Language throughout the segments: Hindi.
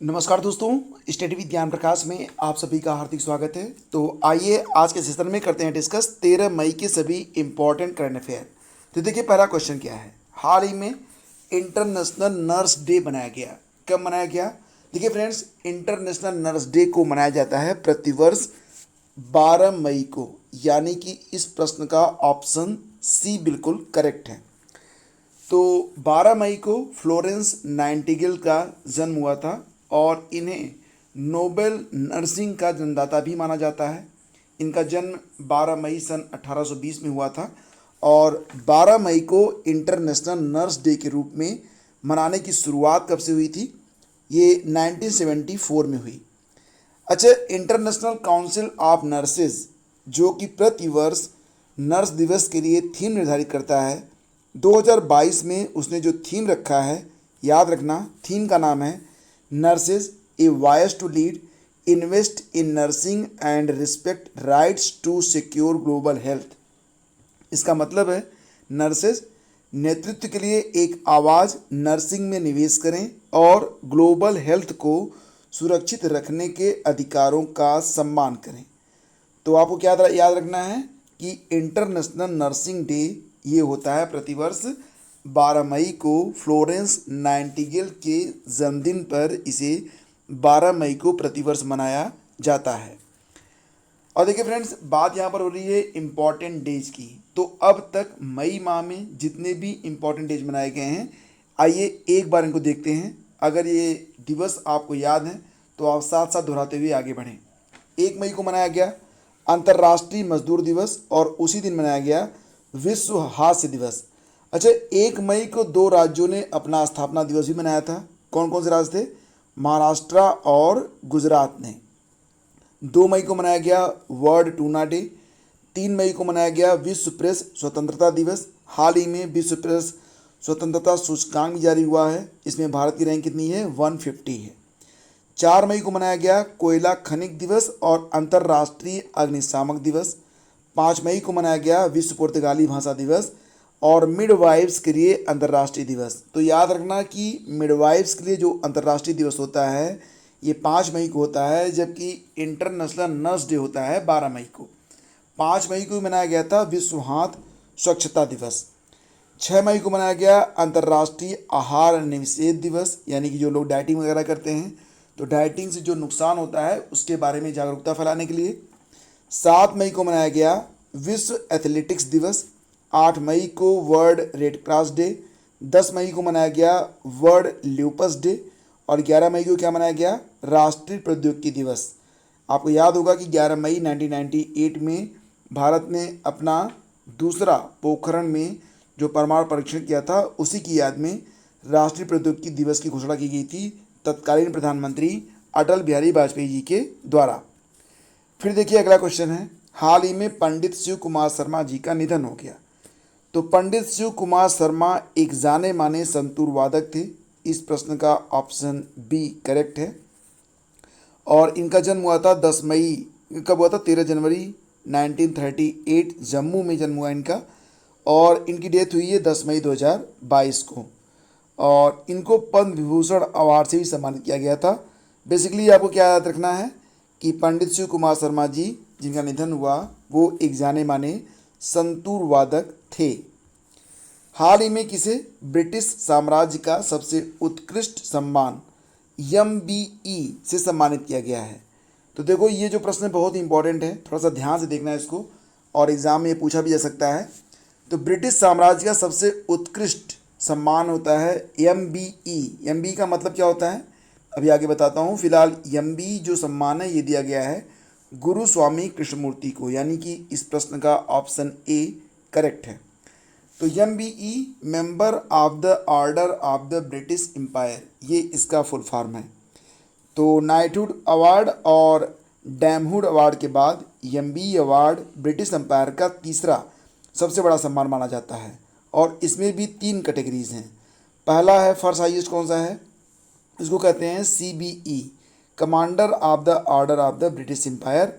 नमस्कार दोस्तों, स्टडी विद ज्ञान प्रकाश में आप सभी का हार्दिक स्वागत है। तो आइए आज के सेशन में करते हैं डिस्कस 13 मई के सभी इम्पॉर्टेंट करंट अफेयर। तो देखिए पहला क्वेश्चन क्या है। हाल ही में इंटरनेशनल नर्स डे मनाया गया। कब मनाया गया? देखिए फ्रेंड्स, इंटरनेशनल नर्स डे को मनाया जाता है प्रतिवर्ष 12 मई को, यानी कि इस प्रश्न का ऑप्शन सी बिल्कुल करेक्ट है। तो 12 मई को फ्लोरेंस नाइटिंगेल का जन्म हुआ था और इन्हें नोबेल नर्सिंग का जन्मदाता भी माना जाता है। इनका जन्म 12 मई सन 1820 में हुआ था और 12 मई को इंटरनेशनल नर्स डे के रूप में मनाने की शुरुआत कब से हुई थी? ये 1974 में हुई। अच्छा, इंटरनेशनल काउंसिल ऑफ नर्सेज जो कि प्रतिवर्ष नर्स दिवस के लिए थीम निर्धारित करता है, 2022 में उसने जो थीम रखा है, याद रखना थीम का नाम है nurses a voice to lead, invest in nursing and respect rights to secure global health. इसका मतलब है नर्सेज नेतृत्व के लिए एक आवाज़, नर्सिंग में निवेश करें और ग्लोबल हेल्थ को सुरक्षित रखने के अधिकारों का सम्मान करें। तो आपको क्या याद रखना है कि इंटरनेशनल नर्सिंग डे ये होता है प्रतिवर्ष 12 मई को। फ्लोरेंस नाइटिंगेल के जन्मदिन पर इसे 12 मई को प्रतिवर्ष मनाया जाता है। और देखिए फ्रेंड्स, बात यहाँ पर हो रही है इम्पॉर्टेंट डेज की। तो अब तक मई माह में जितने भी इम्पॉर्टेंट डेज मनाए गए हैं, आइए एक बार इनको देखते हैं। अगर ये दिवस आपको याद हैं तो आप साथ साथ दोहराते हुए आगे बढ़ें। 1 मई को मनाया गया अंतर्राष्ट्रीय मजदूर दिवस और उसी दिन मनाया गया विश्व हास्य दिवस। अच्छा, 1 मई को 2 राज्यों ने अपना स्थापना दिवस भी मनाया था। कौन कौन से राज्य थे? महाराष्ट्र और गुजरात ने। 2 मई को मनाया गया वर्ल्ड टूना डे। 3 मई को मनाया गया विश्व प्रेस स्वतंत्रता दिवस। हाल ही में विश्व प्रेस स्वतंत्रता सूचकांक जारी हुआ है, इसमें भारत की रैंक कितनी है? 150 है। 4 मई को मनाया गया कोयला खनिक दिवस और अंतर्राष्ट्रीय अग्निशामक दिवस। 5 मई को मनाया गया विश्व पुर्तगाली भाषा दिवस और मिडवाइफ्स के लिए अंतर्राष्ट्रीय दिवस। तो याद रखना कि मिडवाइफ्स के लिए जो अंतर्राष्ट्रीय दिवस होता है ये 5 मई को होता है, जबकि इंटरनेशनल नर्स डे होता है 12 मई को। 5 मई को मनाया गया था विश्व हाथ स्वच्छता दिवस। 6 मई को मनाया गया अंतर्राष्ट्रीय आहार निषेध दिवस, यानी कि जो लोग डाइटिंग वगैरह करते हैं तो डाइटिंग से जो नुकसान होता है उसके बारे में जागरूकता फैलाने के लिए। 7 मई को मनाया गया विश्व एथलेटिक्स दिवस। 8 मई को वर्ल्ड रेड क्रॉस डे। 10 मई को मनाया गया वर्ल्ड ल्यूपस डे और 11 मई को क्या मनाया गया? राष्ट्रीय प्रौद्योगिकी दिवस। आपको याद होगा कि 11 मई 1998 में भारत ने अपना दूसरा पोखरण में जो परमाणु परीक्षण किया था उसी की याद में राष्ट्रीय प्रौद्योगिकी दिवस की घोषणा की गई थी तत्कालीन प्रधानमंत्री अटल बिहारी वाजपेयी जी के द्वारा। फिर देखिए अगला क्वेश्चन है, हाल ही में पंडित शिव कुमार शर्मा जी का निधन हो गया। तो पंडित शिव कुमार शर्मा एक जाने माने संतूर वादक थे। इस प्रश्न का ऑप्शन बी करेक्ट है। और इनका जन्म हुआ था 10 मई, कब हुआ था? 13 जनवरी 1938 जम्मू में जन्म हुआ इनका और इनकी डेथ हुई है 10 मई 2022 को। और इनको पद्म विभूषण अवार्ड से भी सम्मानित किया गया था। बेसिकली आपको क्या याद रखना है कि पंडित शिव कुमार शर्मा जी जिनका निधन हुआ वो एक जाने माने संतूर वादक थे। हाल ही में किसे ब्रिटिश साम्राज्य का सबसे उत्कृष्ट सम्मान MBE से सम्मानित किया गया है? तो देखो ये जो प्रश्न बहुत इंपॉर्टेंट है, थोड़ा सा ध्यान से देखना है इसको और एग्जाम में ये पूछा भी जा सकता है। तो ब्रिटिश साम्राज्य का सबसे उत्कृष्ट सम्मान होता है MBE। MBE का मतलब क्या होता है अभी आगे बताता हूँ। फिलहाल MBE जो सम्मान है ये दिया गया है गुरु स्वामी कृष्णमूर्ति को, यानी कि इस प्रश्न का ऑप्शन ए करेक्ट है। तो MBE member of the order of the British Empire, ये इसका फुल फॉर्म है। तो नाइटहुड अवार्ड और डैमहुड अवार्ड के बाद MBE अवार्ड ब्रिटिश एम्पायर का तीसरा सबसे बड़ा सम्मान माना जाता है और इसमें भी 3 कैटेगरीज हैं। पहला है फर्स्ट हाईएस्ट, कौन सा है? इसको कहते हैं CBE, commander of the order of the British Empire.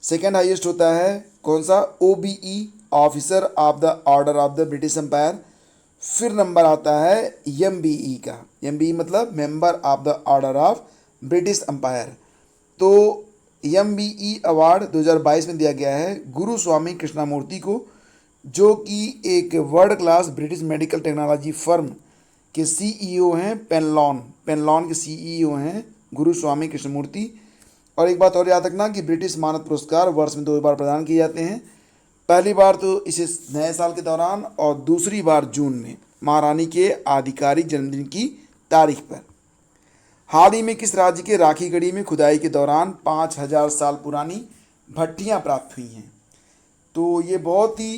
Second highest होता है कौन सा? OBE, officer of the order of the British Empire. फिर नंबर आता है MBE का। MBE मतलब member of the order of British Empire. तो MBE अवार्ड 2022 में दिया गया है गुरु स्वामी कृष्णमूर्ति को, जो कि एक world class British medical technology firm के CEO हैं। पेनलॉन के CEO हैं गुरु स्वामी कृष्णमूर्ति। और एक बात और याद रखना कि ब्रिटिश मानद पुरस्कार वर्ष में 2 बार प्रदान किए जाते हैं। पहली बार तो इसे नए साल के दौरान और दूसरी बार जून में महारानी के आधिकारिक जन्मदिन की तारीख पर। हाल ही में किस राज्य के राखीगढ़ी में खुदाई के दौरान 5000 साल पुरानी भट्टियां प्राप्त हुई हैं? तो ये बहुत ही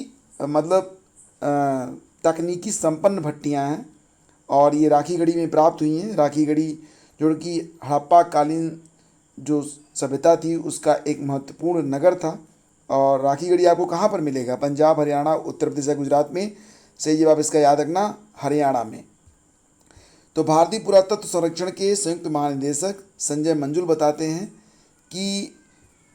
तकनीकी संपन्न भट्टियां हैं और ये राखीगढ़ी में प्राप्त हुई हैं। राखीगढ़ी जो कि हड़प्पा कालीन जो सभ्यता थी उसका एक महत्वपूर्ण नगर था। और राखीगढ़ी आपको कहाँ पर मिलेगा? पंजाब, हरियाणा, उत्तर प्रदेश या गुजरात में। सही जवाब इसका याद रखना, हरियाणा में। तो भारतीय पुरातत्व संरक्षण के संयुक्त महानिदेशक संजय मंजुल बताते हैं कि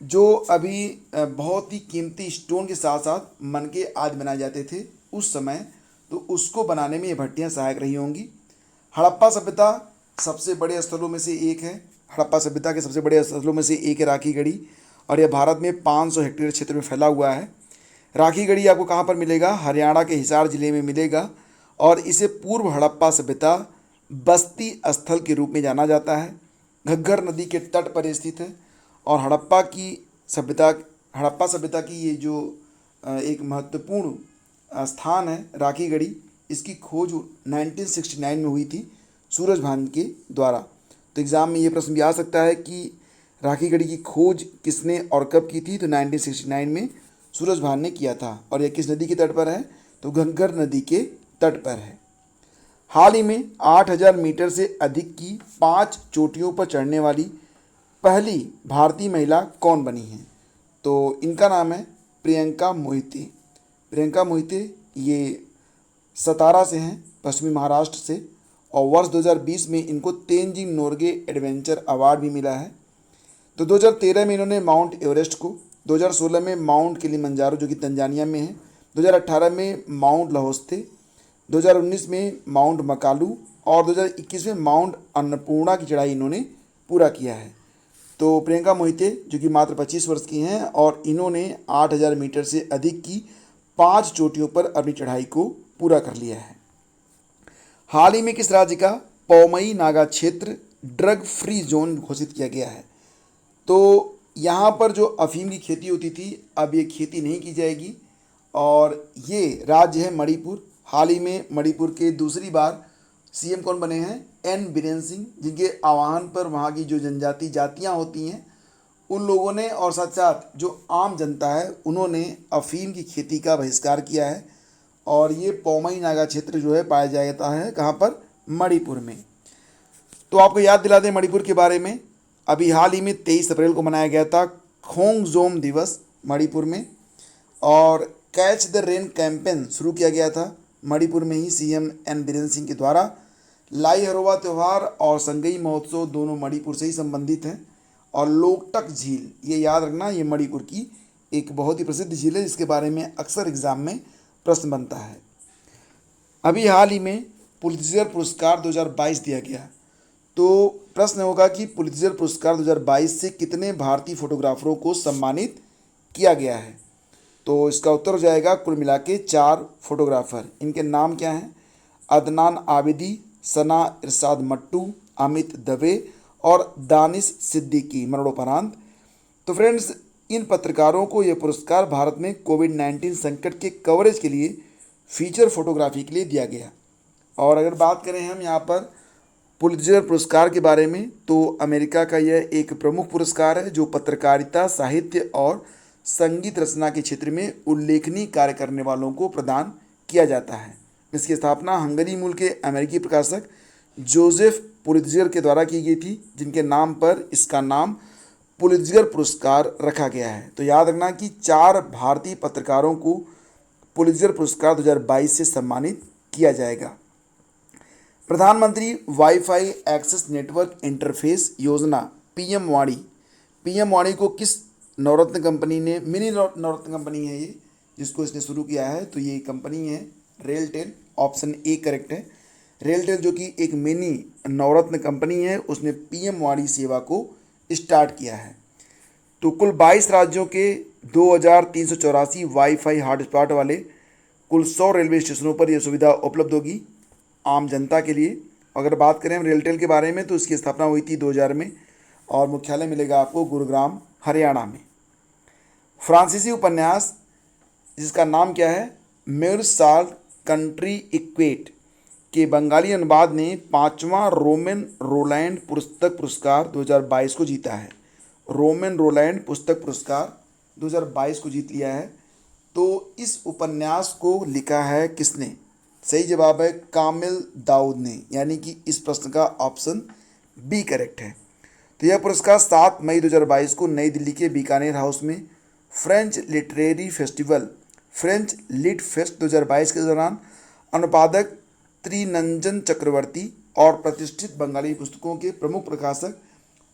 जो अभी बहुत ही कीमती स्टोन के साथ साथ मनके आदि बनाए जाते थे उस समय, तो उसको बनाने में ये भट्टियाँ सहायक रही होंगी। हड़प्पा सभ्यता सबसे बड़े स्थलों में से एक है। हड़प्पा सभ्यता के सबसे बड़े स्थलों में से एक है राखीगढ़ी और यह भारत में 500 हेक्टेयर क्षेत्र में फैला हुआ है। राखीगढ़ी आपको कहाँ पर मिलेगा? हरियाणा के हिसार जिले में मिलेगा और इसे पूर्व हड़प्पा सभ्यता बस्ती स्थल के रूप में जाना जाता है। घग्गर नदी के तट पर स्थित है और हड़प्पा सभ्यता की ये जो एक महत्वपूर्ण स्थान है राखीगढ़ी, इसकी खोज 1969 में हुई थी सूरजभान के द्वारा। तो एग्ज़ाम में ये प्रश्न भी आ सकता है कि राखीगढ़ी की खोज किसने और कब की थी? तो 1969 में सूरजभान ने किया था। और यह किस नदी के तट पर है? तो घग्गर नदी के तट पर है। हाल ही में 8000 मीटर से अधिक की 5 चोटियों पर चढ़ने वाली पहली भारतीय महिला कौन बनी है? तो इनका नाम है प्रियंका मोहिते। प्रियंका मोहिते ये सतारा से हैं, पश्चिमी महाराष्ट्र से, और वर्ष 2020 में इनको तेनजिंग नोर्गे एडवेंचर अवार्ड भी मिला है। तो 2013 में इन्होंने माउंट एवरेस्ट को, 2016 में माउंट किलिमंजारो जो कि तंजानिया में है, 2018 में माउंट लाहौस्ते, 2019 में माउंट मकालू और 2021 में माउंट अन्नपूर्णा की चढ़ाई इन्होंने पूरा किया है। तो प्रियंका मोहिते जो कि मात्र 25 वर्ष की हैं और इन्होंने 8000 मीटर से अधिक की 5 चोटियों पर अपनी चढ़ाई को पूरा कर लिया है। हाल ही में किस राज्य का पौमई नागा क्षेत्र ड्रग फ्री जोन घोषित किया गया है? तो यहाँ पर जो अफीम की खेती होती थी अब ये खेती नहीं की जाएगी और ये राज्य है मणिपुर। हाल ही में मणिपुर के दूसरी बार CM कौन बने हैं? N बीरेन सिंह, जिनके आह्वान पर वहाँ की जो जनजाति जातियाँ होती हैं उन लोगों ने और साथ साथ जो आम जनता है उन्होंने अफीम की खेती का बहिष्कार किया है। और ये पौमई नागा क्षेत्र जो है पाया जाता है कहाँ पर? मणिपुर में। तो आपको याद दिला दें मणिपुर के बारे में, अभी हाल ही में 23 अप्रैल को मनाया गया था खोंगजोम दिवस मणिपुर में, और कैच द रेन कैंपेन शुरू किया गया था मणिपुर में ही CM N बीरेन सिंह के द्वारा। लाई हरोवा त्यौहार और संगई महोत्सव दोनों मणिपुर से ही संबंधित हैं। और लोकटक झील, ये याद रखना, ये मणिपुर की एक बहुत ही प्रसिद्ध झील है जिसके बारे में अक्सर एग्जाम में प्रश्न बनता है। अभी हाल ही में पुलित्जर पुरस्कार 2022 दिया गया। तो प्रश्न होगा कि पुलित्जर पुरस्कार 2022 से कितने भारतीय फोटोग्राफरों को सम्मानित किया गया है? तो इसका उत्तर हो जाएगा कुल मिला के 4 फोटोग्राफर। इनके नाम क्या हैं? अदनान आबिदी, सना इरशाद मट्टू, अमित दवे और दानिश सिद्दीकी मरणोपरांत। तो फ्रेंड्स, इन पत्रकारों को यह पुरस्कार भारत में कोविड-19 संकट के कवरेज के लिए फीचर फोटोग्राफी के लिए दिया गया। और अगर बात करें हम यहाँ पर पुलित्जर पुरस्कार के बारे में, तो अमेरिका का यह एक प्रमुख पुरस्कार है जो पत्रकारिता, साहित्य और संगीत रचना के क्षेत्र में उल्लेखनीय कार्य करने वालों को प्रदान किया जाता है। इसकी स्थापना हंगरी मूल के अमेरिकी प्रकाशक जोसेफ पुलित्जर के द्वारा की गई थी, जिनके नाम पर इसका नाम पुलित्जर पुरस्कार रखा गया है। तो याद रखना कि 4 भारतीय पत्रकारों को पुलित्जर पुरस्कार 2022 से सम्मानित किया जाएगा। प्रधानमंत्री वाईफाई एक्सेस नेटवर्क इंटरफेस योजना PM वाणी को किस नवरत्न कंपनी ने, मिनी नवरत्न कंपनी है ये जिसको इसने शुरू किया है, तो ये कंपनी है रेलटेल। ऑप्शन A करेक्ट है। रेलटेल जो कि एक मिनी नवरत्न कंपनी है, उसने पीएम वाणी सेवा को स्टार्ट किया है। तो कुल 22 राज्यों के 2384 वाईफाई हॉटस्पॉट वाले कुल 100 रेलवे स्टेशनों पर यह सुविधा उपलब्ध होगी आम जनता के लिए। अगर बात करें हम रेलटेल के बारे में तो इसकी स्थापना हुई थी 2000 में और मुख्यालय मिलेगा आपको गुरुग्राम हरियाणा में। फ्रांसीसी उपन्यास जिसका नाम क्या है, मेयर साल्ट कंट्री इक्वेट के बंगाली अनुवाद ने 5वां रोमन रोलैंड पुस्तक पुरस्कार 2022 को जीता है। रोमन रोलैंड पुस्तक पुरस्कार 2022 को जीत लिया है। तो इस उपन्यास को लिखा है किसने? सही जवाब है कामिल दाऊद ने, यानी कि इस प्रश्न का ऑप्शन बी करेक्ट है। तो यह पुरस्कार 7 मई 2022 को नई दिल्ली के बीकानेर हाउस में French literary festival French lit fest 2022 के दौरान अनुवादक त्रिनंजन चक्रवर्ती और प्रतिष्ठित बंगाली पुस्तकों के प्रमुख प्रकाशक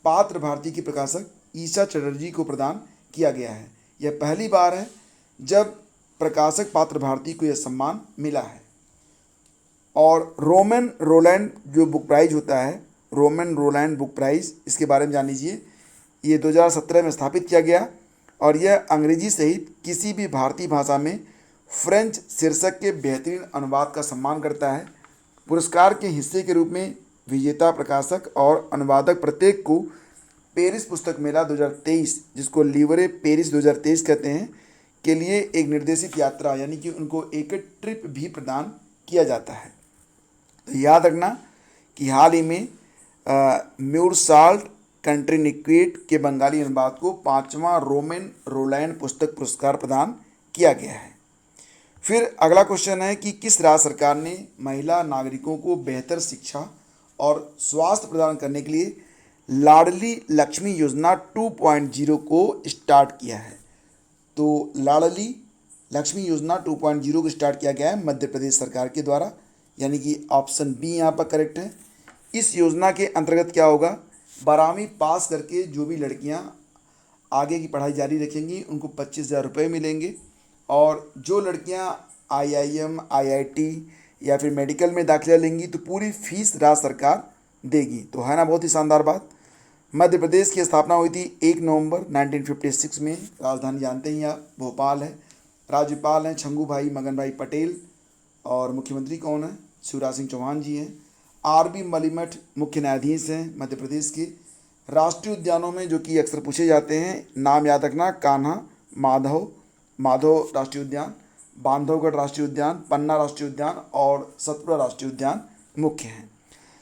पात्र भारती के प्रकाशक ईशा चटर्जी को प्रदान किया गया है। यह पहली बार है जब प्रकाशक पात्र भारती को यह सम्मान मिला है। और रोमन रोलैंड जो बुक प्राइज होता है, रोमन रोलैंड बुक प्राइज, इसके बारे में जान लीजिए। ये 2017 में स्थापित किया गया और यह अंग्रेजी सहित किसी भी भारतीय भाषा में फ्रेंच शीर्षक के बेहतरीन अनुवाद का सम्मान करता है। पुरस्कार के हिस्से के रूप में विजेता प्रकाशक और अनुवादक प्रत्येक को पेरिस पुस्तक मेला 2023, जिसको लिवरे पेरिस 2023 कहते हैं, के लिए एक निर्देशित यात्रा यानी कि उनको एक ट्रिप भी प्रदान किया जाता है। तो याद रखना कि हाल ही में म्यूर साल्ट कंट्री निक्वेट के बंगाली अनुवाद को 5वां रोमन रोलैंड पुस्तक पुरस्कार प्रदान किया गया है। फिर अगला क्वेश्चन है कि किस राज्य सरकार ने महिला नागरिकों को बेहतर शिक्षा और स्वास्थ्य प्रदान करने के लिए लाडली लक्ष्मी योजना 2.0 को स्टार्ट किया है? तो लाडली लक्ष्मी योजना 2.0 को स्टार्ट किया गया है मध्य प्रदेश सरकार के द्वारा, यानी कि ऑप्शन बी यहाँ पर करेक्ट है। इस योजना के अंतर्गत क्या होगा, 12वीं पास करके जो भी लड़कियाँ आगे की पढ़ाई जारी रखेंगी उनको 25,000 रुपये मिलेंगे और जो लड़कियाँ IIM, IIT या फिर मेडिकल में दाखिला लेंगी तो पूरी फीस राज्य सरकार देगी। तो है ना बहुत ही शानदार बात। मध्य प्रदेश की स्थापना हुई थी 1 नवंबर 1956 में। राजधानी जानते ही आप भोपाल है। राज्यपाल हैं छंगू भाई मगन भाई पटेल और मुख्यमंत्री कौन है? शिवराज सिंह चौहान जी हैं। RB मलिमठ मुख्य न्यायाधीश हैं मध्य प्रदेश के। राष्ट्रीय उद्यानों में जो कि अक्सर पूछे जाते हैं, नाम याद रखना, कान्हा, माधव राष्ट्रीय उद्यान, बांधवगढ़ राष्ट्रीय उद्यान, पन्ना राष्ट्रीय उद्यान और सतपुड़ा राष्ट्रीय उद्यान मुख्य हैं।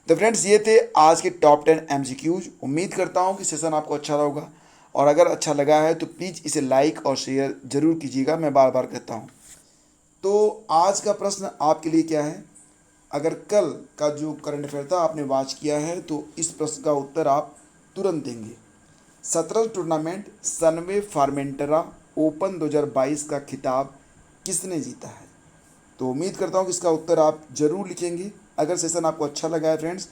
तो फ्रेंड्स ये थे आज के टॉप 10 MCQs। उम्मीद करता हूँ कि सेशन आपको अच्छा लगा होगा और अगर अच्छा लगा है तो प्लीज़ इसे लाइक और शेयर ज़रूर कीजिएगा, मैं बार बार कहता हूँ। तो आज का प्रश्न आपके लिए क्या है? अगर कल का जो करंट अफेयर था आपने वॉच किया है तो इस प्रश्न का उत्तर आप तुरंत देंगे। शतरंज टूर्नामेंट सनवे फार्मेंटेरा ओपन 2022 का खिताब किसने जीता है? तो उम्मीद करता हूँ कि इसका उत्तर आप ज़रूर लिखेंगे। अगर सेशन आपको अच्छा लगा है फ्रेंड्स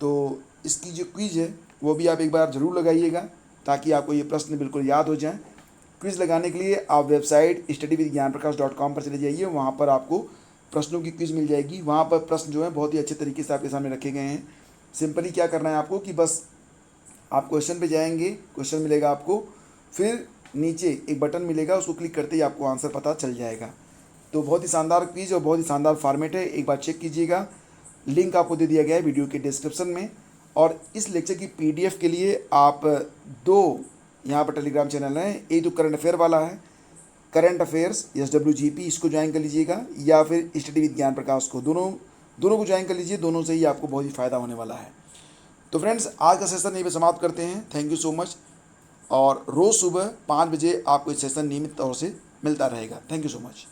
तो इसकी जो क्विज़ है वो भी आप एक बार ज़रूर लगाइएगा ताकि आपको ये प्रश्न बिल्कुल याद हो जाए। क्विज़ लगाने के लिए आप वेबसाइट studywithgyanprakash.com पर चले जाइए, वहाँ पर आपको प्रश्नों की क्विज़ मिल जाएगी। वहाँ पर प्रश्न जो है बहुत ही अच्छे तरीके से आपके सामने रखे गए हैं। सिंपली क्या करना है आपको कि बस आप क्वेश्चन पे जाएंगे, क्वेश्चन मिलेगा आपको, फिर नीचे एक बटन मिलेगा, उसको क्लिक करते ही आपको आंसर पता चल जाएगा। तो बहुत ही शानदार क्विज़ और बहुत ही शानदार फॉर्मेट है, एक बार चेक कीजिएगा। लिंक आपको दे दिया गया है वीडियो के डिस्क्रिप्शन में। और इस लेक्चर की PDF के लिए आप 2 यहाँ पर टेलीग्राम चैनल हैं। एक तो करंट अफेयर वाला है, करंट अफेयर्स SWGP, इसको ज्वाइन कर लीजिएगा, या फिर स्टडी विद ज्ञान प्रकाश को, दोनों को ज्वाइन कर लीजिए। दोनों से ही आपको बहुत ही फ़ायदा होने वाला है। तो फ्रेंड्स आज का सेशन यहीं पे समाप्त करते हैं। Thank you so much. और रोज़ सुबह 5 बजे आपको इस सेशन नियमित तौर से मिलता रहेगा। Thank you so much.